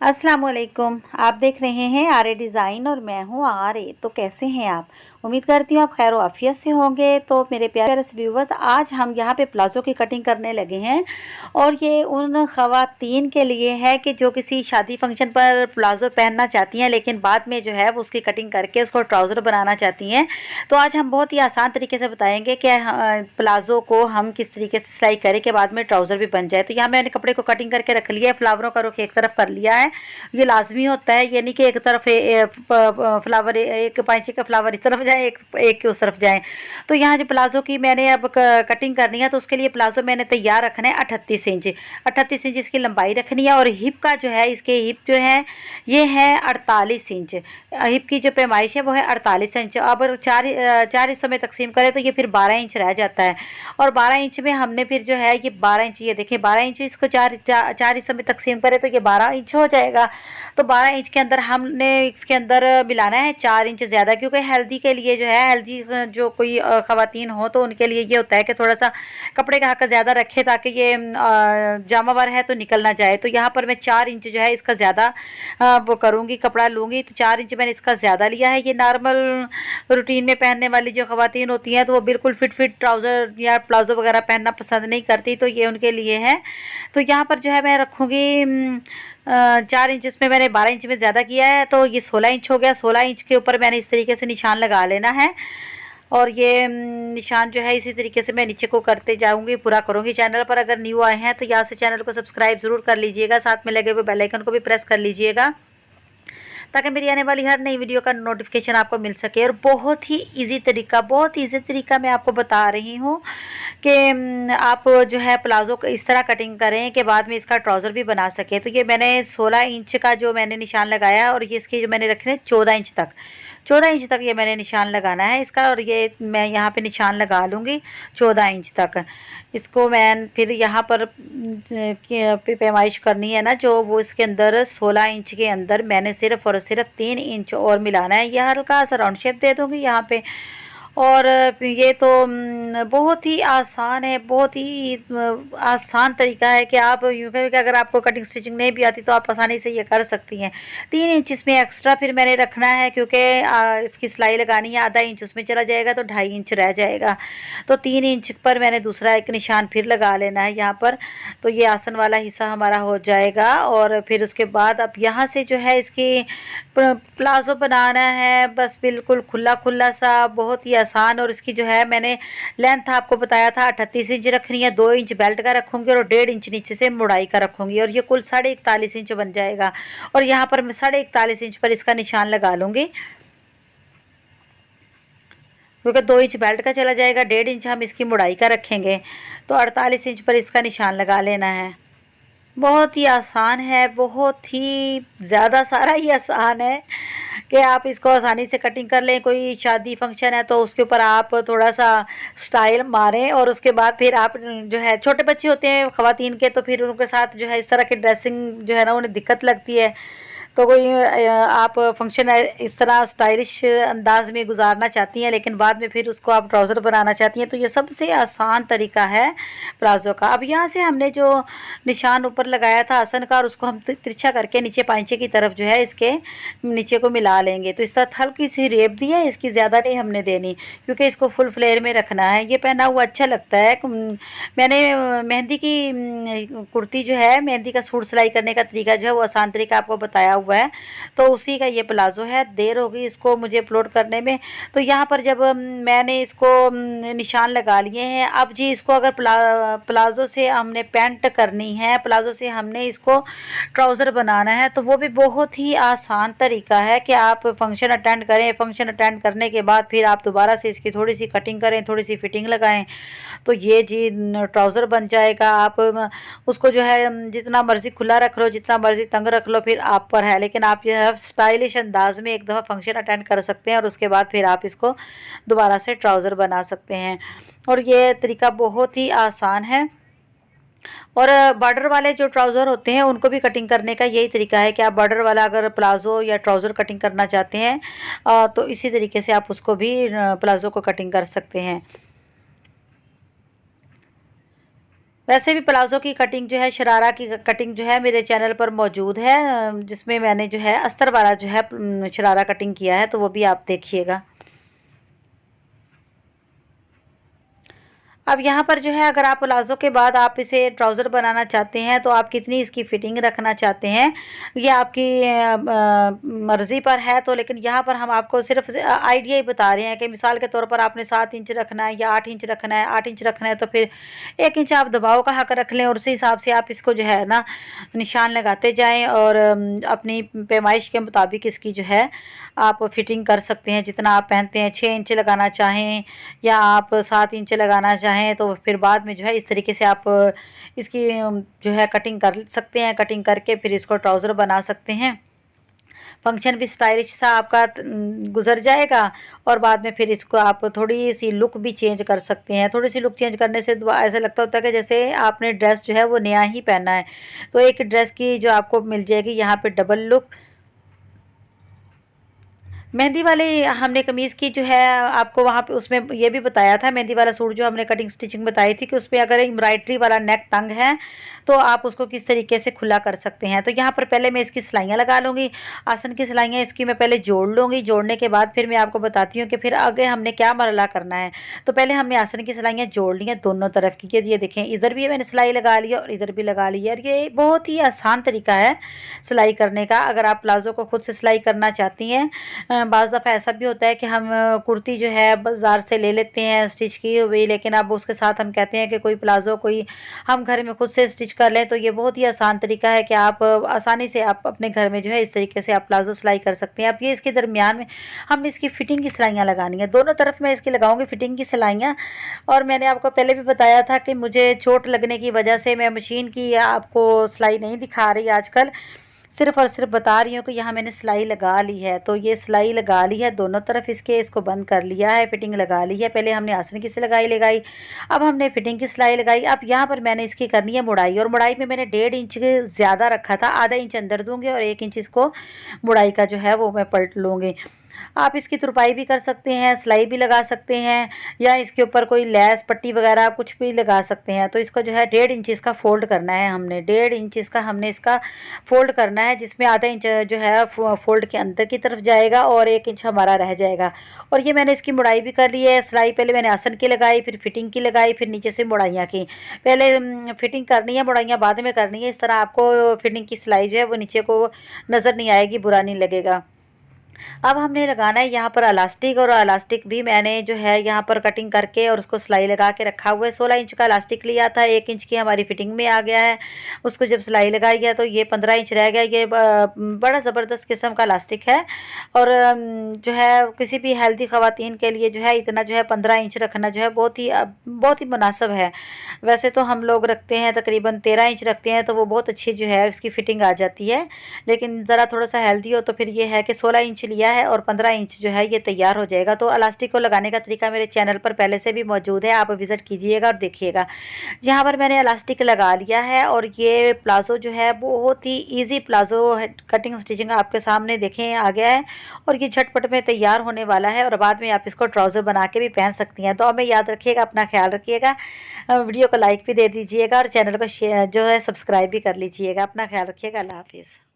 अस्सलाम वालेकुम। आप देख रहे हैं आर ए डिज़ाइन और मैं हूँ आर ए। तो कैसे हैं आप? उम्मीद करती हूँ आप खैर आफियत से होंगे। तो मेरे प्यारे व्यूवर्स, आज हम यहाँ पे प्लाज़ो की कटिंग करने लगे हैं और ये उन ख़वातीन के लिए है कि जो किसी शादी फंक्शन पर प्लाज़ो पहनना चाहती हैं लेकिन बाद में जो है वो उसकी कटिंग करके उसको ट्राउज़र बनाना चाहती हैं। तो आज हम बहुत ही आसान तरीके से बताएंगे कि प्लाज़ो को हम किस तरीके से सिलाई करें कि बाद में ट्राउज़र भी बन जाए। तो यहाँ मैंने कपड़े को कटिंग करके रख लिया है, फ्लावरों का रुख एक तरफ कर लिया है। ये लाजमी होता है, यानी कि एक तरफ फ्लावर, एक पाइचे का फ्लावर इस तरफ जाए, एक उस तरफ जाए। तो यहाँ जो प्लाज़ो की मैंने अब कटिंग करनी है तो उसके लिए प्लाज़ो मैंने तैयार रखना है 38 इंच। 38 इंच इसकी लंबाई रखनी है और हिप का जो है, इसके हिप जो है ये है 48 इंच। हिप की जो पैमाइश है वो है 48 इंच। अब चार हिस्सों में तकसीम करें तो ये फिर 12 इंच रह जाता है। और 12 इंच में हमने फिर जो है ये 12 इंच, ये देखिए 12 इंच, इसको चार हिस्सों में तकसीम करें तो ये 12 इंच हो जाएगा। तो 12 इंच के अंदर हमने इसके अंदर मिलाना है 4 इंच ज़्यादा, क्योंकि हेल्दी के लिए जो है, हेल्दी जो कोई ख़वातीन हो तो उनके लिए ये होता है कि थोड़ा सा कपड़े का हक ज़्यादा रखे ताकि ये जामावर है तो निकल ना जाए। तो यहाँ पर मैं 4 इंच जो है इसका ज़्यादा वो करूँगी, कपड़ा लूँगी। तो 4 इंच मैंने इसका ज़्यादा लिया है। ये नॉर्मल रूटीन में पहनने वाली जो ख़वातीन होती हैं तो वो बिल्कुल फिट ट्राउज़र या प्लाज़ो वगैरह पहनना पसंद नहीं करती, तो ये उनके लिए है। तो यहाँ पर जो है मैं रखूँगी 4 इंच, इसमें मैंने 12 इंच में ज़्यादा किया है तो ये 16 इंच हो गया। 16 इंच के ऊपर मैंने इस तरीके से निशान लगा लेना है और ये निशान जो है इसी तरीके से मैं नीचे को करते जाऊंगी, पूरा करूंगी। चैनल पर अगर न्यू आए हैं तो यहाँ से चैनल को सब्सक्राइब ज़रूर कर लीजिएगा, साथ में लगे हुए बेल आइकन को भी प्रेस कर लीजिएगा ताकि मेरी आने वाली हर नई वीडियो का नोटिफिकेशन आपको मिल सके। और बहुत ही इजी तरीका मैं आपको बता रही हूँ कि आप जो है प्लाज़ो को इस तरह कटिंग करें कि बाद में इसका ट्राउज़र भी बना सके। तो ये मैंने 16 इंच का जो मैंने निशान लगाया और ये इसकी जो मैंने रखे हैं 14 इंच तक, 14 इंच तक ये मैंने निशान लगाना है इसका। और ये मैं यहाँ पे निशान लगा लूँगी 14 इंच तक। इसको मैं फिर यहाँ पर पैमाइश करनी है ना जो, वो इसके अंदर 16 इंच के अंदर मैंने सिर्फ़ और सिर्फ 3 इंच और मिलाना है। यह हल्का सा राउंड शेप दे दूँगी यहाँ पे। और ये तो बहुत ही आसान है, बहुत ही आसान तरीका है कि आप यूँ कहें कि अगर आपको कटिंग स्टिचिंग नहीं भी आती तो आप आसानी से ये कर सकती हैं। 3 इंच इसमें एक्स्ट्रा फिर मैंने रखना है क्योंकि इसकी सिलाई लगानी है, आधा इंच उसमें चला जाएगा तो 2.5 इंच रह जाएगा। तो 3 इंच पर मैंने दूसरा एक निशान फिर लगा लेना है यहाँ पर। तो ये आसन वाला हिस्सा हमारा हो जाएगा। और फिर उसके बाद अब यहाँ से जो है इसकी प्लाज़ो बनाना है, बस बिल्कुल खुला खुला सा, बहुत ही आसान। और इसकी जो है मैंने लेंथ आपको बताया था 38 इंच रखनी है, 2 इंच बेल्ट का रखूँगी और 1.5 इंच नीचे से मुड़ाई का रखूँगी और ये कुल 41.5 इंच बन जाएगा। और यहाँ पर मैं 41.5 इंच पर इसका निशान लगा लूँगी क्योंकि 2 इंच बेल्ट का चला जाएगा, 1.5 इंच हम इसकी मुड़ाई का रखेंगे। तो 48 इंच पर इसका निशान लगा लेना है। बहुत ही आसान है, बहुत ही ज़्यादा सारा ही आसान है कि आप इसको आसानी से कटिंग कर लें। कोई शादी फंक्शन है तो उसके ऊपर आप थोड़ा सा स्टाइल मारें और उसके बाद फिर आप जो है, छोटे बच्चे होते हैं ख़वातीन के तो फिर उनके साथ जो है इस तरह की ड्रेसिंग जो है ना उन्हें दिक्कत लगती है। तो कोई आप फंक्शन इस तरह स्टाइलिश अंदाज में गुजारना चाहती हैं लेकिन बाद में फिर उसको आप ट्राउज़र बनाना चाहती हैं तो ये सबसे आसान तरीका है प्लाज़ो का। अब यहाँ से हमने जो निशान ऊपर लगाया था आसन का और उसको हम तिरछा करके नीचे पांचे की तरफ जो है इसके नीचे को मिला लेंगे। तो इस तरह हल्की सी रेप दी है, इसकी ज़्यादा नहीं हमने देनी क्योंकि इसको फुल फ्लेयर में रखना है। ये पहना हुआ अच्छा लगता है। मैंने मेहंदी की कुर्ती जो है, मेहंदी का सूट सिलाई करने का तरीका जो है वो आसान तरीका आपको बताया हुआ है, तो उसी का ये प्लाज़ो है। देर होगी इसको मुझे अपलोड करने में। तो यहाँ पर जब मैंने इसको निशान लगा लिए हैं, अब जी इसको अगर प्लाज़ो से हमने पैंट करनी है, प्लाज़ो से हमने इसको ट्राउज़र बनाना है तो वो भी बहुत ही आसान तरीका है कि आप फंक्शन अटेंड करें, फंक्शन अटेंड करने के बाद फिर आप दोबारा से इसकी थोड़ी सी कटिंग करें, थोड़ी सी फिटिंग लगाएं तो ये जी ट्राउज़र बन जाएगा। आप उसको जो है जितना मर्ज़ी खुला रख लो, जितना मर्ज़ी तंग रख लो, फिर आप पर है। लेकिन आप यह स्टाइलिश अंदाज में एक दफ़ा फंक्शन अटेंड कर सकते हैं और उसके बाद फिर आप इसको दोबारा से ट्राउज़र बना सकते हैं। और ये तरीका बहुत ही आसान है। और बॉर्डर वाले जो ट्राउज़र होते हैं उनको भी कटिंग करने का यही तरीका है कि आप बॉर्डर वाला अगर प्लाज़ो या ट्राउज़र कटिंग करना चाहते हैं तो इसी तरीके से आप उसको भी प्लाज़ो को कटिंग कर सकते हैं। वैसे भी प्लाज़ो की कटिंग जो है, शरारा की कटिंग जो है मेरे चैनल पर मौजूद है, जिसमें मैंने जो है अस्तर वाला जो है शरारा कटिंग किया है, तो वो भी आप देखिएगा। अब यहाँ पर जो है, अगर आप प्लाज़ो के बाद आप इसे ट्राउज़र बनाना चाहते हैं तो आप कितनी इसकी फ़िटिंग रखना चाहते हैं, ये आपकी मर्ज़ी पर है। तो लेकिन यहाँ पर हम आपको सिर्फ आइडिया ही बता रहे हैं कि मिसाल के तौर पर आपने 7 इंच रखना है या 8 इंच रखना है, 8 इंच रखना है तो फिर 1 इंच आप दबाव का हक रख लें और उसी हिसाब से आप इसको जो है ना निशान लगाते जाएँ और अपनी पैमाइश के मुताबिक इसकी जो है आप फिटिंग कर सकते हैं। जितना आप पहनते हैं, 6 इंच लगाना चाहें या आप 7 इंच लगाना चाहें, तो फिर बाद में जो है इस तरीके से आप इसकी जो है कटिंग कर सकते हैं। कटिंग करके फिर इसको ट्राउज़र बना सकते हैं। फंक्शन भी स्टाइलिश सा आपका गुजर जाएगा और बाद में फिर इसको आप थोड़ी सी लुक भी चेंज कर सकते हैं। थोड़ी सी लुक चेंज करने से ऐसा लगता होता है कि जैसे आपने ड्रेस जो है वो नया ही पहना है। तो एक ड्रेस की जो आपको मिल जाएगी यहाँ पे डबल लुक। मेहंदी वाले हमने कमीज़ की जो है आपको वहाँ पे उसमें ये भी बताया था, मेहंदी वाला सूट जो हमने कटिंग स्टिचिंग बताई थी कि उसमें अगर एम्ब्रॉयडरी वाला नेक टंग है तो आप उसको किस तरीके से खुला कर सकते हैं। तो यहाँ पर पहले मैं इसकी सिलाइयाँ लगा लूँगी। आसन की सिलाइयाँ इसकी मैं पहले जोड़ लूँगी। जोड़ने के बाद फिर मैं आपको बताती हूँ कि फिर आगे हमने क्या मरला करना है। तो पहले हमने आसन की सिलाइयाँ जोड़ ली हैं दोनों तरफ की। ये देखें, इधर भी मैंने सिलाई लगा ली है और इधर भी लगा ली है। और ये बहुत ही आसान तरीका है सिलाई करने का। अगर आप प्लाज़ो को खुद से सिलाई करना चाहती हैं, बाज़ दफ़ा ऐसा भी होता है कि हम कुर्ती जो है बाज़ार से ले लेते हैं स्टिच की हुई, लेकिन अब उसके साथ हम कहते हैं कि कोई प्लाज़ो कोई हम घर में खुद से स्टिच कर लें। तो ये बहुत ही आसान तरीका है कि आप आसानी से आप अपने घर में जो है इस तरीके से आप प्लाज़ो सिलाई कर सकते हैं। अब ये इसके दरमियान में हमने इसकी फ़िटिंग की सिलाइयाँ लगानी है। दोनों तरफ मैं इसकी लगाऊंगी फ़िटिंग की सिलाइयाँ। और मैंने आपको पहले भी बताया था कि मुझे चोट लगने की वजह से मैं मशीन की आपको सिलाई नहीं दिखा रही आजकल, सिर्फ़ और सिर्फ बता रही हूँ कि यहाँ मैंने सिलाई लगा ली है। तो ये सिलाई लगा ली है दोनों तरफ इसके, इसको बंद कर लिया है, फिटिंग लगा ली है। पहले हमने आसन की सिलाई लगाई, अब हमने फिटिंग की सिलाई लगाई। अब यहाँ पर मैंने इसकी करनी है मुड़ाई, और मुड़ाई में मैंने 1.5 इंच ज़्यादा रखा था, आधा इंच अंदर दूँगी और 1 इंच इसको मुड़ाई का जो है वो मैं पलट लूँगी। आप इसकी तुरपाई भी कर सकते हैं, सिलाई भी लगा सकते हैं, या इसके ऊपर कोई लैस पट्टी वगैरह कुछ भी लगा सकते हैं। तो इसको जो है 1.5 इंच इसका फ़ोल्ड करना है हमने, 1.5 इंच इसका हमने इसका फ़ोल्ड करना है, जिसमें आधा इंच जो है फ़ोल्ड के अंदर की तरफ जाएगा और 1 इंच हमारा रह जाएगा। और ये मैंने इसकी मुड़ाई भी कर ली है। सिलाई पहले मैंने आसन की लगाई, फिर फिटिंग की लगाई, फिर नीचे से मुड़ाइयाँ की। पहले फिटिंग करनी है, मुड़ाइयाँ बाद में करनी है। इस तरह आपको फिटिंग की सिलाई जो है वो नीचे को नज़र नहीं आएगी, बुरा नहीं लगेगा। अब हमने लगाना है यहाँ पर इलास्टिक, और इलास्टिक भी मैंने जो है यहाँ पर कटिंग करके और उसको सिलाई लगा के रखा हुआ है। 16 इंच का इलास्टिक लिया था, 1 इंच की हमारी फिटिंग में आ गया है। उसको जब सिलाई लगाई है तो ये 15 इंच रह गया। ये बड़ा ज़बरदस्त किस्म का इलास्टिक है, और जो है किसी भी हेल्दी ख़वातीन के लिए जो है इतना जो है 15 इंच रखना जो है बहुत ही मुनासिब है। वैसे तो हम लोग रखते हैं तकरीबन 13 इंच रखते हैं, तो वो बहुत अच्छी जो है उसकी फ़िटिंग आ जाती है। लेकिन ज़रा थोड़ा सा हेल्दी हो तो फिर ये है कि 16 इंच लिया है और 15 इंच जो है ये तैयार हो जाएगा। तो इलास्टिक को लगाने का तरीका मेरे चैनल पर पहले से भी मौजूद है, आप विज़िट कीजिएगा और देखिएगा। यहाँ पर मैंने इलास्टिक लगा लिया है, और ये प्लाज़ो जो है बहुत ही ईजी प्लाज़ो कटिंग स्टिचिंग आपके सामने देखें आ गया है, और ये झटपट में तैयार होने वाला है, और बाद में आप इसको ट्राउज़र बना के भी पहन सकती हैं। तो हमें याद रखिएगा, अपना ख्याल रखिएगा, वीडियो को लाइक भी दे दीजिएगा और चैनल को जो है सब्सक्राइब भी कर लीजिएगा। अपना ख्याल रखिएगा। अल्लाह हाफिज़।